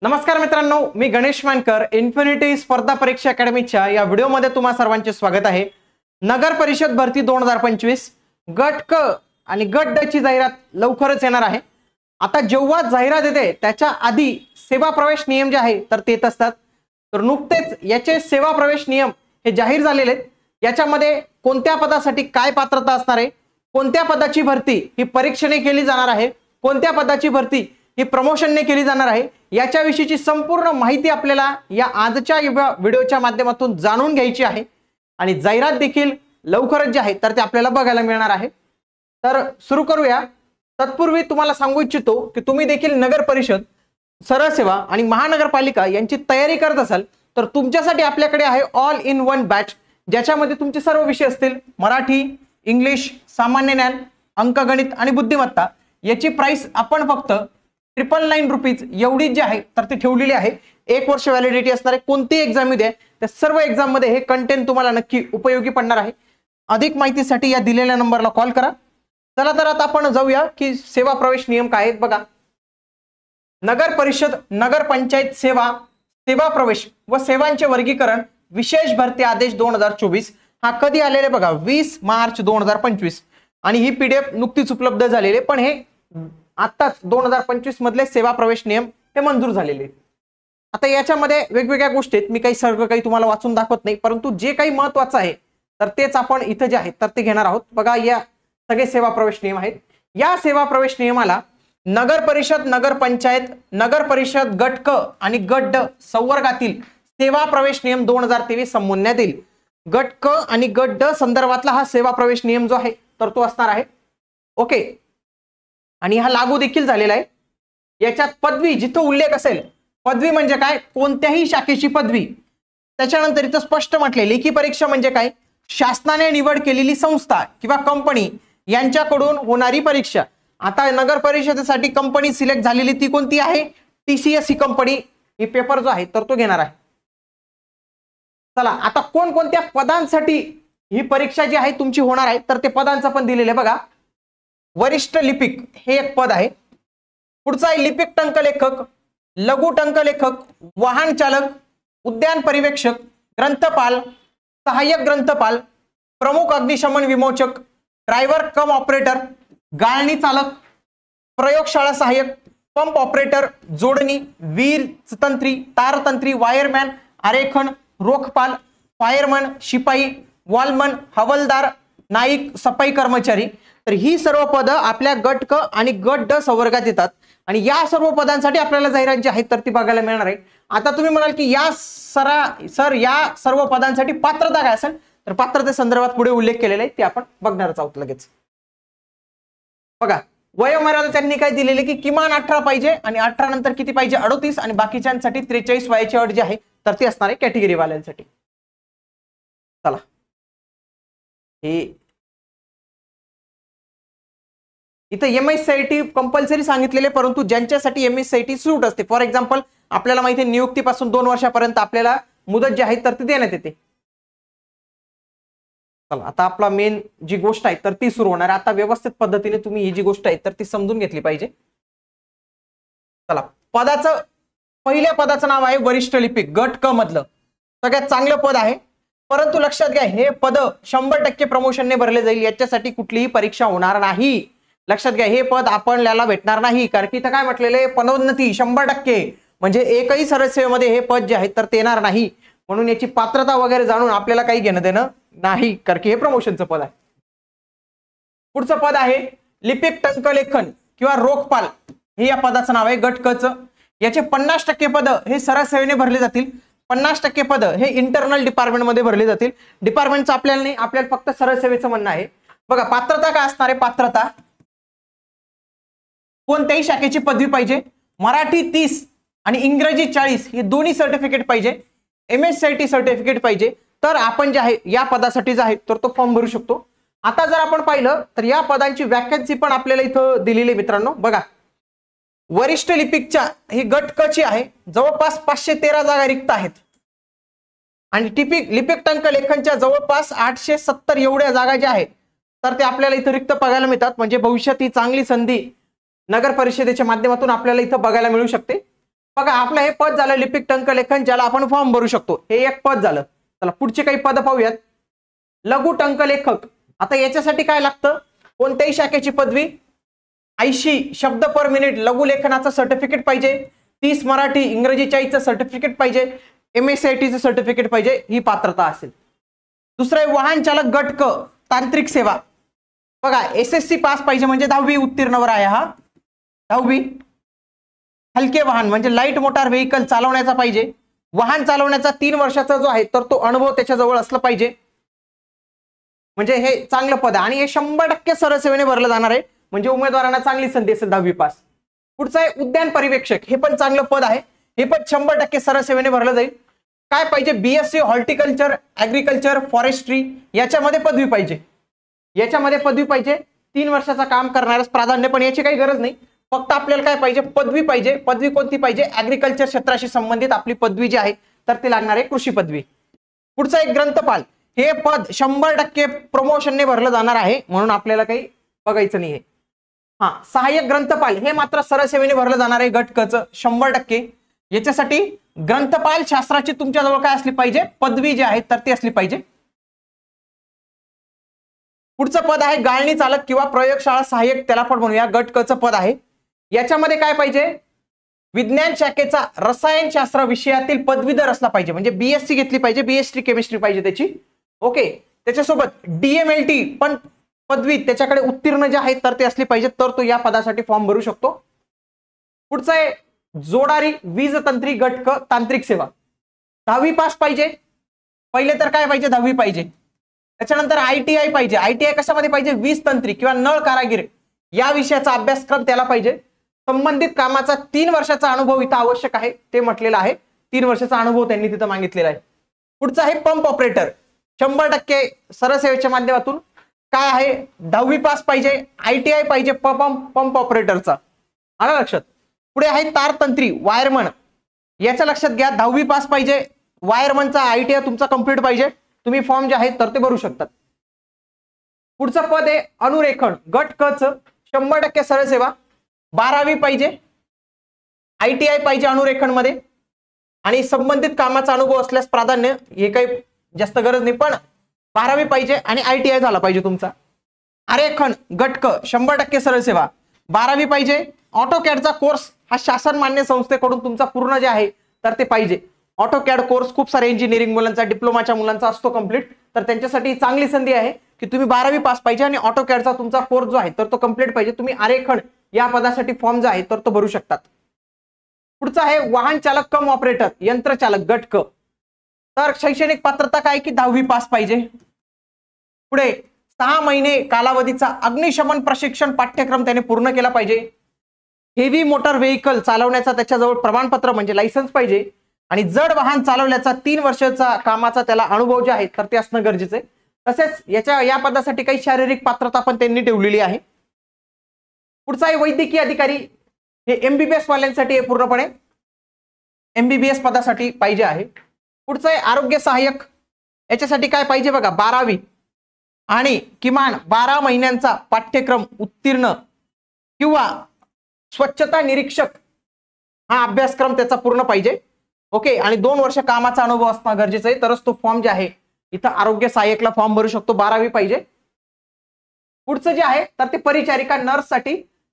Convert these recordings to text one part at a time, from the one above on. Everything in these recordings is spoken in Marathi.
नमस्कार मित्रांनो, मी गणेश मानकर इन्फिनिटी स्पर्धा परीक्षा अकॅडमीच्या या व्हिडिओमध्ये तुम्हा सर्वांचे स्वागत आहे। नगर परिषद भरती 2025 गट क आणि गट ड ची जाहिरात लवकरच येणार आहे। आता जेव्हा जाहिरात येते त्याच्या आधी सेवा प्रवेश नियम जे आहे तर ते येत असतात। तर नुकतेच याचे सेवा प्रवेश नियम हे जाहीर झालेले आहेत। याच्यामध्ये कोणत्या पदासाठी काय पात्रता असणार आहे, कोणत्या पदाची भरती ही परीक्षेने केली जाणार आहे, कोणत्या पदाची भरती ही प्रमोशनने केली जाणार आहे, याच्याविषयीची संपूर्ण माहिती आपल्याला या आजच्या व्हिडिओच्या माध्यमातून जाणून घ्यायची आहे। आणि जाहिरात देखील लवकरच जे आहे तर ते आपल्याला बघायला मिळणार आहे। तर सुरू करूया। तत्पूर्वी तुम्हाला सांगू इच्छितो की तुम्ही देखील नगर परिषद, सरळ सेवा आणि महानगरपालिका यांची तयारी करत असाल तर तुमच्यासाठी आपल्याकडे आहे ऑल इन वन बॅच, ज्याच्यामध्ये तुमचे सर्व विषय असतील मराठी, इंग्लिश, सामान्य ज्ञान, अंकगणित आणि बुद्धिमत्ता। याची प्राइस आपण फक्त 999 रुपीज एवढी जी आहे तर ती ठेवलेली आहे। 1 वर्ष व्हॅलिडिटी असणार आहे। कोणती एक्झाम मध्ये त्या सर्व एक्झाम मध्ये हे कंटेंट तुम्हाला नक्की उपयोगी पडणार आहे। अधिक माहितीसाठी या दिलेल्या नंबरला कॉल करा। चला तर आता आपण जाऊया की सेवा प्रवेश नियम काय आहेत बघा। नगर परिषद, नगर पंचायत सेवा, सेवा प्रवेश व सेवांचे वर्गीकरण विशेष भरती आदेश 2024 हा कधी आलेले बघा 20 मार्च 2025 आणि ही पीडीएफ नुकतीच उपलब्ध झालेली आहे। पण हे आताच 2025 मधले सेवा प्रवेश नियम हे मंजूर झालेले। आता याच्यामध्ये वेगवेगळ्या गोष्टी आहेत, मी काही सर्व काही तुम्हाला वाचून दाखवत नाही, परंतु जे काही महत्त्वाचं आहे तर तेच आपण इथे जे आहे तर ते घेणार आहोत। बघा या सगळे सेवा प्रवेश नियम आहेत। या सेवा प्रवेश नियमाला नगर परिषद, नगर पंचायत, नगर परिषद गट क आणि गट ड संवर्गातील सेवा प्रवेश नियम 2023 संबोधण्यात येईल। गट क आणि गट ड संदर्भातला हा सेवा प्रवेश नियम जो आहे तर तो असणार आहे। ओके, आणि हा लागू देखील झालेला आहे। याच्यात पदवी जिथं उल्लेख असेल, पदवी म्हणजे काय, कोणत्याही शाखेची पदवी। त्याच्यानंतर इथं स्पष्ट म्हटले लेखी परीक्षा म्हणजे काय, शासनाने निवड केलेली संस्था किंवा कंपनी यांच्याकडून होणारी परीक्षा। आता नगर परिषदेसाठी कंपनी सिलेक्ट झालेली ती कोणती आहे, TCS ही कंपनी ही पेपर जो आहे तर तो घेणार आहे। चला आता कोणकोणत्या पदांसाठी ही परीक्षा जी आहे तुमची होणार आहे तर ते पदांचं पण दिलेलं आहे बघा। वरिष्ठ लिपिक हे एक पद आहे। पुढचा आहे लिपिक टंकलेखक, लघु टंकलेखक, वाहन चालक, उद्यान पर्यवेक्षक, ग्रंथपाल, सहाय्यक ग्रंथपाल, प्रमुख अग्निशमन विमोचक, ड्रायव्हर कम ऑपरेटर, गाळणी चालक, प्रयोगशाळा सहाय्यक, पंप ऑपरेटर, जोडणी, वीर तंत्री, तारतंत्री, वायरमॅन, आरेखन, रोखपाल, फायरमन, शिपाई, वॉलमन, हवालदार, नाईक, सफाई कर्मचारी। तर ही सर्व पद आपल्या गट क आणि गट ड संवर्गात येतात आणि या सर्व पदांसाठी आपल्याला जाहिरात जी आहे तर ती बघायला मिळणार आहे। आता तुम्ही म्हणाल की या सर या सर्व पदांसाठी पात्रता काय असेल, तर पात्रते संदर्भात पुढे उल्लेख केलेला आहे ते आपण बघणारच आहोत लगेच। बघा वयोमर्यादा त्यांनी काय दिलेले की किमान 18 पाहिजे आणि 18 नंतर किती पाहिजे 38 आणि बाकीच्यांसाठी 43 वयाची अट जी आहे तर ती असणार आहे कॅटेगरी वाल्यांसाठी। चला हे इथे MSCIT कंपल्सरी सांगितलेले, परंतु ज्यांच्यासाठी MSCIT सूट असते, फॉर एक्झाम्पल आपल्याला माहिती आहे नियुक्तीपासून 2 वर्षापर्यंत आपल्याला मुदत जी आहे तर ती देण्यात येते। चला आता आपला मेन जी गोष्ट आहे तर ती सुरू होणार आहे। आता व्यवस्थित पद्धतीने तुम्ही ही जी गोष्ट आहे तर ती समजून घेतली पाहिजे। चला पदाचं पहिल्या पदाचं नाव आहे वरिष्ठ लिपिक, गट क मधलं सगळ्यात चांगलं पद आहे। परंतु लक्षात घ्या हे पद 100% प्रमोशनने भरले जाईल, याच्यासाठी कुठलीही परीक्षा होणार नाही। लक्षात घ्या हे पद आपल्याला भेटणार नाही, कारण की इथं काय म्हटलेले पदोन्नती 100%, म्हणजे एकही सरळ सेवेमध्ये हे पद जे आहे तर ते येणार नाही। म्हणून याची पात्रता वगैरे जाणून आपल्याला काही घेणं देणं नाही, कारण की हे प्रमोशनचं पद आहे। पुढचं पद आहे लिपिक टंकलेखन किंवा रोखपाल, हे या पदाचं नाव आहे गट क च। याचे 50% पद हे सरळ सेवेने भरले जातील, 50% पद हे इंटरनल डिपार्टमेंट मध्ये भरले जातील। डिपार्टमेंटचं आपल्याला नाही, आपल्याला फक्त सरळ सेवेचं म्हणणं आहे। बघा पात्रता काय असणार आहे, पात्रता कोणत्याही शाखेची पदवी पाहिजे, मराठी 30 आणि इंग्रजी 40 हे दोन्ही सर्टिफिकेट पाहिजे, MSCIT सर्टिफिकेट पाहिजे, तर आपण जे आहे या पदासाठी जे आहे तर तो फॉर्म भरू शकतो। आता जर आपण पाहिलं तर या पदांची वॅकन्सी पण आपल्याला इथं दिलेली आहे मित्रांनो। बघा वरिष्ठ लिपिकच्या ही गट क ची आहे, जवळपास 513 जागा रिक्त आहेत आणि लिपिक टंकलेखनच्या जवळपास 870 एवढ्या जागा ज्या आहेत तर ते आपल्याला इथं रिक्त बघायला मिळतात। म्हणजे भविष्यात ही चांगली संधी नगर परिषदेच्या माध्यमातून आपल्याला इथं बघायला मिळू शकते। बघा आपलं हे पद झालं लिपिक टंकलेखन, ज्याला आपण फॉर्म भरू शकतो. हे एक पद झालं. चला पुढचे काही पद पाहूयात. लघु टंकलेखक. आता याच्यासाठी काय लागतं? कोणत्याही शाखेची पदवी, 80 शब्द पर मिनिट लघु लेखनाचं सर्टिफिकेट पाहिजे, 30 मराठी इंग्रजी 40चं सर्टिफिकेट पाहिजे, MSCITचं सर्टिफिकेट पाहिजे, ही पात्रता असेल. दुसरं आहे वाहन चालक गट क तांत्रिक सेवा. बघा SSC पास पाहिजे, म्हणजे 10वी उत्तीर्णवर आहे हा. 10वी. हलके वाहन म्हणजे लाईट मोटार व्हेकल चालवण्याचा पाहिजे. वाहन चालवण्याचा 3 वर्षाचा जो आहे तर तो अनुभव त्याच्याजवळ असला पाहिजे. म्हणजे हे चांगलं पद आहे आणि हे 100% सरळ सेवेने भरलं जाणार आहे, म्हणजे उमेदवारांना चांगली संधी असेल 10वी पास. पुढचं आहे उद्यान पर्यवेक्षक. हे पण चांगलं पद आहे. हे पण 100% सरळ सेवेने भरलं जाईल. काय पाहिजे? BSc हॉर्टिकल्चर, ऍग्रिकल्चर, फॉरेस्ट्री याच्यामध्ये पदवी पाहिजे. याच्यामध्ये पदवी पाहिजे. 3 वर्षाचं काम करणारच प्राधान्य, पण याची काही गरज नाही. फक्त आपल्याला काय पाहिजे? पदवी पाहिजे. पदवी कोणती पाहिजे? ऍग्रिकल्चर क्षेत्राशी संबंधित आपली पदवी जी आहे तर ती लागणार आहे कृषी पदवी. पुढचा एक ग्रंथपाल. हे पद 100% प्रमोशनने भरलं जाणार आहे, म्हणून आपल्याला काही बघायचं नाहीये. हा, सहाय्यक ग्रंथपाल हे मात्र सरळ सेवेने भरलं जाणार आहे गट क चं 100%. याच्यासाठी ग्रंथपाल शास्त्राची तुमच्याजवळ काय असली पाहिजे? पदवी जी आहे तर ती असली पाहिजे. पुढचं पद आहे गाळणी चालक किंवा प्रयोगशाळा सहाय्यक, त्याला पण म्हणूया गट क चं पद आहे. याच्यामध्ये काय पाहिजे? विज्ञान शाखेचा रसायनशास्त्र विषयातील पदवीधर असला पाहिजे, म्हणजे BSc घेतली पाहिजे, BSc केमिस्ट्री पाहिजे त्याची. ओके. त्याच्यासोबत DMLT पण पदवी त्याच्याकडे उत्तीर्ण जे आहे तर ते असली पाहिजे, तर तो या पदासाठी फॉर्म भरू शकतो. पुढचं आहे जोडारी वीज तंत्री गट क तांत्रिक सेवा. 10वी पास पाहिजे. पहिले तर काय पाहिजे? 10वी पाहिजे. त्याच्यानंतर ITI पाहिजे. ITI कशामध्ये पाहिजे? वीज तंत्री किंवा नळ कारागीर या विषयाचा अभ्यासक्रम त्याला पाहिजे. संबंधित कामाचा 3 वर्षाचा अनुभव इथं आवश्यक आहे, ते म्हटलेलं आहे. 3 वर्षाचा अनुभव त्यांनी तिथं मागितलेला आहे. पुढचं आहे पंप ऑपरेटर. 100% सरळ सेवेच्या माध्यमातून काय आहे? 10वी पास पाहिजे. ITI पाहिजे पंप ऑपरेटरचा. आलं लक्षात? पुढे आहे तारतंत्री वायरमन. याचं लक्षात घ्या, 10वी पास पाहिजे. वायरमनचा ITI तुमचा कंप्लीट पाहिजे. तुम्ही फॉर्म जे आहे तर ते भरू शकतात. पुढचं पद आहे अनुरेखन गट क चं 100% सरळ सेवा. 12वी पाहिजे. ITI पाहिजे अनुरेखन मध्ये आणि संबंधित कामाचा अनुभव असल्यास प्राधान्य. हे काही जास्त गरज नाही, पण 12वी पाहिजे आणि ITI झाला पाहिजे तुमचा. आरेखन गट क 100% सरळ सेवा. 12वी पाहिजे. ऑटोकॅडचा कोर्स हा शासन मान्य संस्थेकडून तुमचा पूर्ण जे आहे तर ते पाहिजे. ऑटोकॅड कोर्स खूप सारे इंजिनिअरिंग मुलांचा, डिप्लोमाच्या मुलांचा असतो कंप्लीट, तर त्यांच्यासाठी चांगली संधी आहे की तुम्ही 12वी पास पाहिजे आणि ऑटोकॅडचा तुमचा कोर्स जो आहे तर तो कंप्लीट पाहिजे. तुम्ही आरेखन या पदासाठी फॉर्म जो आहे तर तो भरू शकतात. पुढचा आहे वाहन चालक कम ऑपरेटर यंत्रचालक गट क. तर शैक्षणिक पात्रता काय की 10वी पास पाहिजे. पुढे 6 महिने कालावधीचा अग्निशमन प्रशिक्षण पाठ्यक्रम त्याने पूर्ण केला पाहिजे. हेवी मोटर व्हेकल चालवण्याचा त्याच्याजवळ प्रमाणपत्र म्हणजे लायसन्स पाहिजे आणि जड वाहन चालवण्याचा 3 वर्षाचा कामाचा त्याला अनुभव जे आहे तर ते असणं गरजेचं आहे. तसेच या पदासाठी काही शारीरिक पात्रता पण त्यांनी ठेवलेली आहे. पुढचा आहे वैद्यकीय अधिकारी. हे MBBS वाल्यांसाठी आहे, पूर्णपणे MBBS पदासाठी पाहिजे आहे. पुढचं आहे आरोग्य सहाय्यक. याच्यासाठी काय पाहिजे बघा? 12वी आणि किमान 12 महिन्यांचा पाठ्यक्रम उत्तीर्ण किंवा स्वच्छता निरीक्षक हा अभ्यासक्रम त्याचा पूर्ण पाहिजे. ओके. आणि 2 वर्ष कामाचा अनुभव असणं गरजेचं आहे, तरच तो फॉर्म जे आहे इथं आरोग्य सहाय्यकला फॉर्म भरू शकतो. 12वी पाहिजे. पुढचं जे आहे तर ते परिचारिका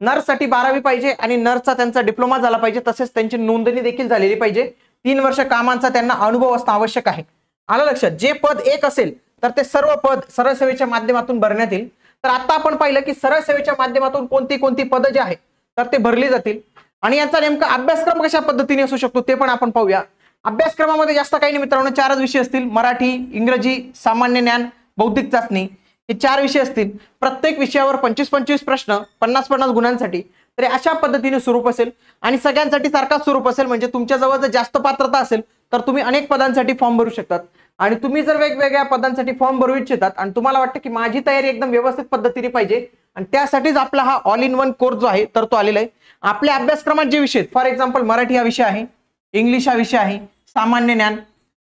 नर्ससाठी 12वी पाहिजे आणि नर्सचा त्यांचा डिप्लोमा झाला पाहिजे, तसेच त्यांची नोंदणी देखील झालेली पाहिजे. 3 वर्ष कामांचा त्यांना अनुभव असणं आवश्यक आहे. आलं लक्षात? जे पद एक असेल तर ते सर्व पद सरळ सेवेच्या माध्यमातून भरण्यात येईल. तर आता आपण पाहिलं की सरळ सेवेच्या माध्यमातून कोणती पद जे आहे तर ते भरली जातील आणि यांचा नेमका अभ्यासक्रम कशा पद्धतीने असू शकतो ते पण आपण पाहूया. अभ्यासक्रमामध्ये जास्त काही नाही मित्रांनो, 4च विषय असतील. मराठी, इंग्रजी, सामान्य ज्ञान, बौद्धिक चाचणी हे 4 विषय असतील. प्रत्येक विषयावर 25-25 प्रश्न 50-50 गुणांसाठी. तर अशा पद्धतीने स्वरूप असेल आणि सगळ्यांसाठी सारखाच स्वरूप असेल. म्हणजे तुमच्याजवळ जर जास्त पात्रता असेल तर तुम्ही अनेक पदांसाठी फॉर्म भरू शकतात. आणि तुम्ही जर वेगवेगळ्या पदांसाठी फॉर्म भरू इच्छितात आणि तुम्हाला वाटतं की माझी तयारी एकदम व्यवस्थित पद्धतीने पाहिजे आणि त्यासाठीच आपला हा ऑल इन वन कोर्स जो आहे तर तो आलेला आहे. आपल्या अभ्यासक्रमात जे विषय, फॉर एक्झाम्पल मराठी हा विषय आहे, इंग्लिश हा विषय आहे, सामान्य ज्ञान,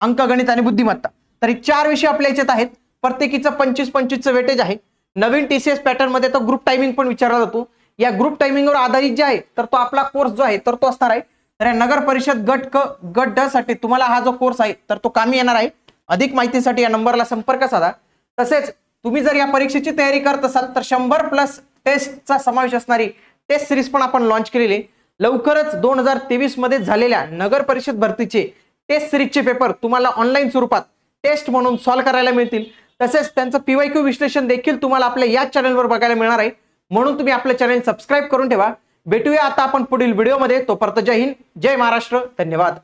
अंकगणित आणि बुद्धिमत्ता. तर हे 4 विषय आपल्या याच्यात आहेत. प्रत्येकीचं 25-25चं वेटेज आहे. नवीन TCS पॅटर्न मध्ये तो ग्रुप टायमिंग पण विचारला जातो. या ग्रुप टायमिंगवर आधारित जे आहे तर तो आपला कोर्स जो आहे तर तो असणार आहे तर या नगर परिषद गट क गट ड साठी तुम्हाला हा जो कोर्स आहे तर तो कामी येणार आहे. अधिक माहितीसाठी या नंबरला संपर्क साधा. तसेच तुम्ही जर या परीक्षेची तयारी करत असाल तर 100+ टेस्टचा समावेश असणारी टेस्ट सिरीज पण आपण लॉन्च केलेली. लवकरच 2023 मध्ये झालेल्या नगर परिषद भरतीचे टेस्ट सिरीजचे पेपर तुम्हाला ऑनलाईन स्वरूपात टेस्ट म्हणून सॉल्व्ह करायला मिळतील. तसेच त्यांचं PYQ विश्लेषण देखील तुम्हाला आपल्या याच चॅनलवर बघायला मिळणार आहे. म्हणून तुम्ही आपले चॅनल सबस्क्राईब करून ठेवा. भेटूया आता आपण पुढील व्हिडिओमध्ये. तोपर्यंत जय हिंद, जय महाराष्ट्र, धन्यवाद.